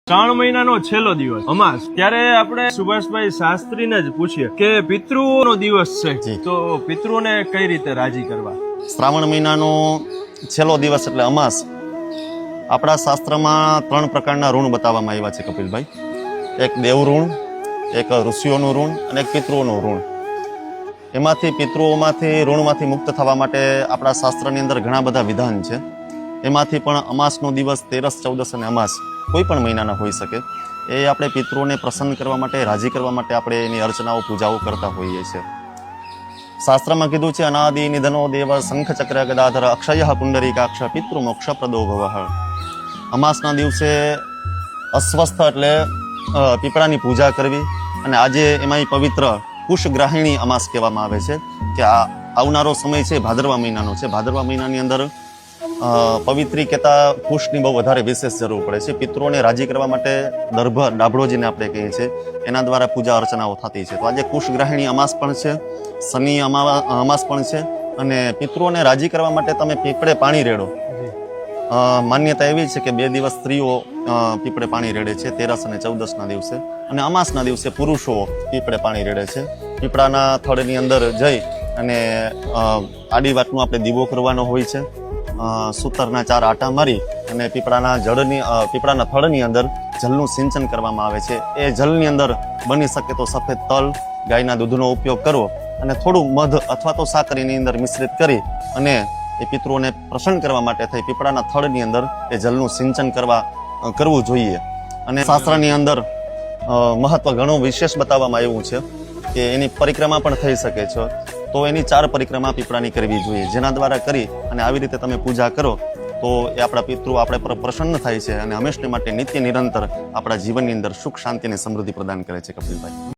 શ્રાવણ મહિનાનો છેલ્લો દિવસ અમાસ, ત્યારે આપણે સુભાષભાઈ શાસ્ત્રીને જ પૂછીએ કે પિતૃઓનો દિવસ છે, તો પિતૃઓને કઈ રીતે રાજી કરવા? શ્રાવણ મહિનાનો છેલ્લો દિવસ એટલે અમાસ. આપણા શાસ્ત્રમાં 3 પ્રકારના ઋણ બતાવવામાં આવ્યા છે કપિલભાઈ. એક દેવ ઋણ, એક ઋષિઓનું ઋણ અને એક પિતૃઓનું ઋણ. એમાંથી પિતૃઓમાંથી ઋણમાંથી મુક્ત થવા માટે આપણા શાસ્ત્રની અંદર ઘણા બધા વિધાન છે. એમાંથી પણ અમાસનો દિવસ, તેરસ, ચૌદસ અને અમાસ કોઈ પણ મહિનાના હોઈ શકે. એ આપણે પિતૃઓને પ્રસન્ન કરવા માટે, રાજી કરવા માટે આપણે એની અર્ચનાઓ, પૂજાઓ કરતા હોઈએ છીએ. શાસ્ત્રમાં કીધું છે, અનાદિ નિધનો દેવ શંખ ચક્ર ગદાધર અક્ષય પુંડરીકાક્ષ પિતૃ મોક્ષ પ્રદો ભવઃ. અમાસના દિવસે અસ્વસ્થ એટલે પીપળાની પૂજા કરવી. અને આજે એમાંય પવિત્ર કુશગ્રાહિણી અમાસ કહેવામાં આવે છે કે આ આવનારો સમય છે ભાદરવા મહિનાનો છે. ભાદરવા મહિનાની અંદર પવિત્રી કહેતા કુશની બહુ વધારે વિશેષ જરૂર પડે છે. પિતૃઓને રાજી કરવા માટે દર્ભ, ડાભડોજીને આપણે કહીએ છીએ, એના દ્વારા પૂજા અર્ચનાઓ થતી છે. તો આજે કુશગ્રાહિણી અમાસ પણ છે, શનિ અમાસ પણ છે. અને પિતૃઓને રાજી કરવા માટે તમે પીપળે પાણી રેડો. માન્યતા એવી છે કે 2 દિવસ સ્ત્રીઓ પીપળે પાણી રેડે છે, તેરસ અને ચૌદસના દિવસે. અને અમાસના દિવસે પુરુષો પીપળે પાણી રેડે છે. પીપળાના થડની અંદર જઈ અને આડી વાતનું આપણે દીવો કરવાનો હોય છે. સૂતરના 4 આટા મારી અને પીપળાના થડની અંદર જલનું સિંચન કરવામાં આવે છે. એ જલની અંદર બની શકે તો સફેદ તલ, ગાયના દૂધનો ઉપયોગ કરવો અને થોડું મધ અથવા તો સાકરીની અંદર મિશ્રિત કરી અને એ પિતૃઓને પ્રસન્ન કરવા માટે થઈ પીપળાના થડની અંદર એ જલનું સિંચન કરવું જોઈએ. અને શાસ્ત્રની અંદર મહત્વ ઘણું વિશેષ બતાવવામાં આવ્યું છે કે એની પરિક્રમા પણ થઈ શકે છે. તો એની 4 પરિક્રમા પીપળાની કરવી જોઈએ, જેના દ્વારા કરી અને આવી રીતે તમે પૂજા કરો તો એ આપણા પિતૃ આપણે પર પ્રસન્ન થાય છે અને હંમેશને માટે નિત્ય નિરંતર આપણા જીવનની અંદર સુખ, શાંતિ અને સમૃદ્ધિ પ્રદાન કરે છે કપિલભાઈ.